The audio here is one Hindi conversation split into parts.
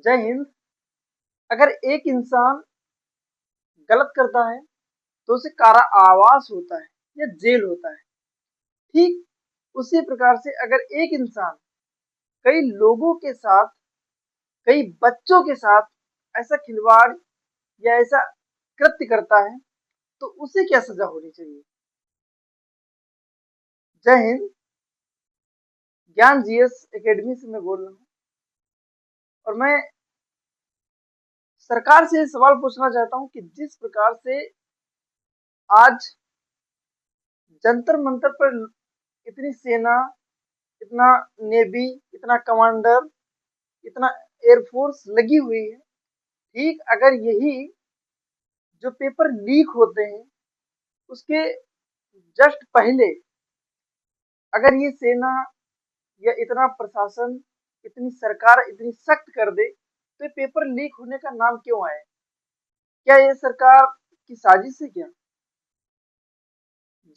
जय हिंद। अगर एक इंसान गलत करता है तो उसे कारावास होता है या जेल होता है। ठीक उसी प्रकार से अगर एक इंसान कई लोगों के साथ, कई बच्चों के साथ ऐसा खिलवाड़ या ऐसा कृत्य करता है तो उसे क्या सजा होनी चाहिए। जय हिंद। ज्ञान जीएस एकेडमी से मैं बोल रहा हूँ और मैं सरकार से सवाल पूछना चाहता हूँ कि जिस प्रकार से आज जंतर मंतर पर इतनी सेना, इतना नेवी, इतना कमांडर, इतना एयरफोर्स लगी हुई है, ठीक अगर यही जो पेपर लीक होते हैं उसके जस्ट पहले अगर ये सेना या इतना प्रशासन, इतनी सरकार इतनी सख्त कर दे तो ये पेपर लीक होने का नाम क्यों आए? क्या ये सरकार की साजिश है क्या?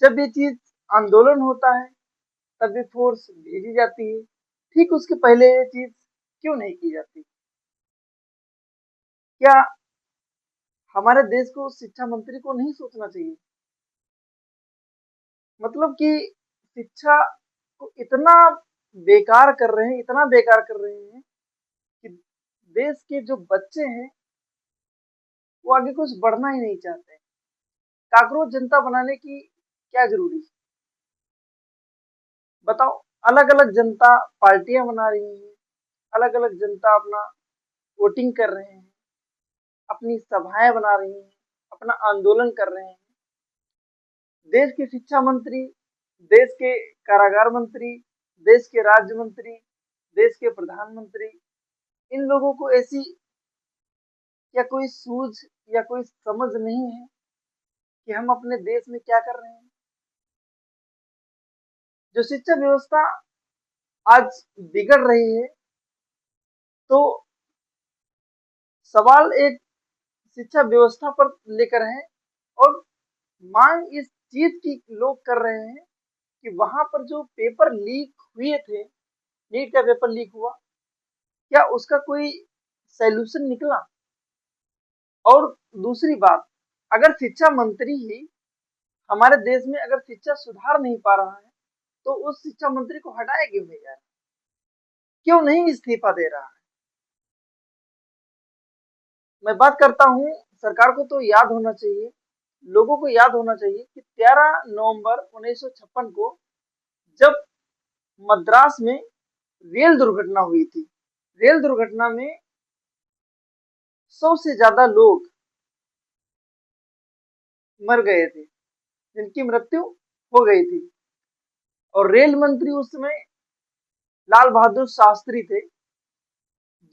जब ये चीज आंदोलन होता है तब ये फोर्स भेजी जाती है, ठीक उसके पहले ये चीज क्यों नहीं की जाती? क्या हमारे देश को शिक्षा मंत्री को नहीं सोचना चाहिए? मतलब कि शिक्षा को इतना बेकार कर रहे हैं, इतना बेकार कर रहे हैं कि देश के जो बच्चे हैं वो आगे कुछ बढ़ना ही नहीं चाहते। काकरोच जनता बनाने की क्या जरूरी है बताओ? अलग अलग जनता पार्टियां बना रही हैं, अलग अलग जनता अपना वोटिंग कर रहे हैं, अपनी सभाएं बना रही हैं, अपना आंदोलन कर रहे हैं। देश के शिक्षा मंत्री, देश के कारागार मंत्री, देश के राज्य मंत्री, देश के प्रधानमंत्री, इन लोगों को ऐसी क्या कोई सूझ या कोई समझ नहीं है कि हम अपने देश में क्या कर रहे हैं? जो शिक्षा व्यवस्था आज बिगड़ रही है तो सवाल एक शिक्षा व्यवस्था पर लेकर है और मांग इस चीज की लोग कर रहे हैं कि वहां पर जो पेपर लीक हुए थे, नीट का पेपर लीक हुआ, क्या उसका कोई सॉल्यूशन निकला? और दूसरी बात, अगर शिक्षा मंत्री ही हमारे देश में अगर शिक्षा सुधार नहीं पा रहा है तो उस शिक्षा मंत्री को हटाया क्यों नहीं जा रहा? क्यों नहीं इस्तीफा दे रहा है? मैं बात करता हूं, सरकार को तो याद होना चाहिए, लोगों को याद होना चाहिए कि 13 नवंबर 1956 को जब मद्रास में रेल दुर्घटना हुई थी, रेल दुर्घटना में 100 से ज्यादा लोग मर गए थे, जिनकी मृत्यु हो गई थी। और रेल मंत्री उस समय लाल बहादुर शास्त्री थे,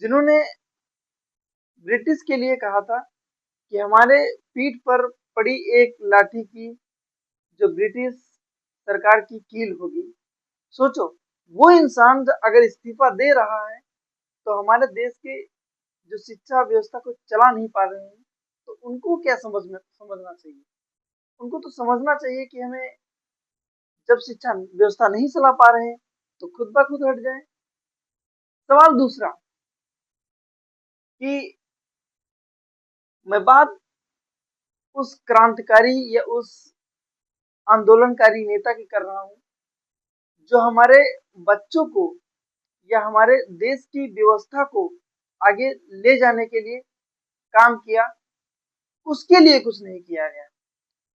जिन्होंने ब्रिटिश के लिए कहा था कि हमारे पीठ पर पड़ी एक लाठी की जो ब्रिटिश सरकार की कील होगी। सोचो, वो इंसान अगर इस्तीफा दे रहा है तो हमारे देश के जो शिक्षा व्यवस्था को चला नहीं पा रहे हैं तो उनको क्या समझना चाहिए? उनको तो समझना चाहिए कि हमें जब शिक्षा व्यवस्था नहीं चला पा रहे हैं तो खुद ब खुद हट जाए। सवाल दूसरा कि मैं बात उस क्रांतिकारी या उस आंदोलनकारी नेता की कर रहा हूं जो हमारे बच्चों को या हमारे देश की व्यवस्था को आगे ले जाने के लिए काम किया, उसके लिए कुछ नहीं किया गया।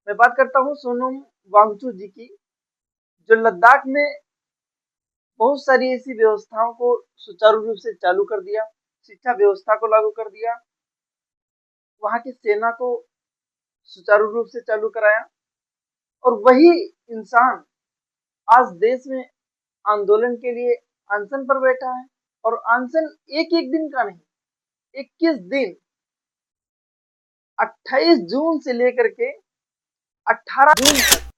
मैं बात करता हूँ सोनम वांगचू जी की, जो लद्दाख में बहुत सारी ऐसी व्यवस्थाओं को सुचारू रूप से चालू कर दिया, शिक्षा व्यवस्था को लागू कर दिया, वहां की सेना को सुचारू रूप से चालू कराया। और वही इंसान आज देश में आंदोलन के लिए अनशन पर बैठा है। और अनशन एक एक दिन का नहीं, 21 दिन, 28 जून से लेकर के 18 जून तक,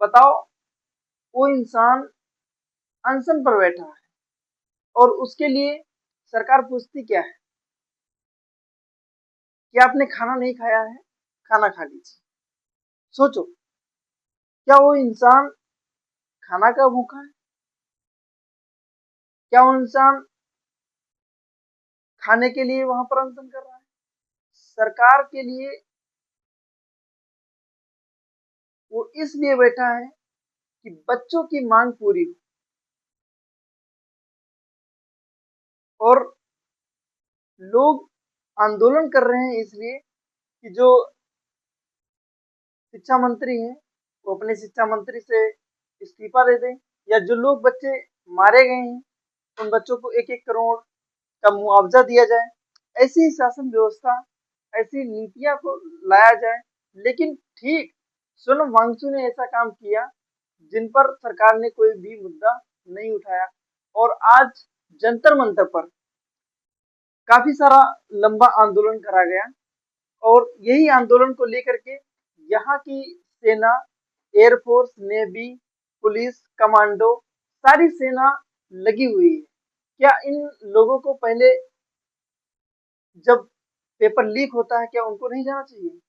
बताओ, वो इंसान अनशन पर बैठा है और उसके लिए सरकार पूछती क्या है? क्या आपने खाना नहीं खाया है? खाना खा लीजिए। सोचो, क्या वो इंसान खाना का भूखा है? क्या वो इंसान खाने के लिए वहां पर अनशन कर रहा है। सरकार के लिए वो इसलिए बैठा है कि बच्चों की मांग पूरी हो। और लोग आंदोलन कर रहे हैं इसलिए कि जो शिक्षा मंत्री हैं वो अपने शिक्षा मंत्री से इस्तीफा दे दें, या जो लोग बच्चे मारे गए हैं उन बच्चों को 1-1 करोड़ का मुआवजा दिया जाए। ऐसी शासन व्यवस्था, ऐसी नीतियां को लाया जाए। लेकिन ठीक सोनम वांगचू ने ऐसा काम किया जिन पर सरकार ने कोई भी मुद्दा नहीं उठाया। और आज जंतर मंतर पर काफी सारा लंबा आंदोलन करा गया, और यही आंदोलन को लेकर के यहाँ की सेना, एयरफोर्स, नेवी, पुलिस, कमांडो, सारी सेना लगी हुई है। क्या इन लोगों को पहले जब पेपर लीक होता है क्या उनको नहीं जाना चाहिए?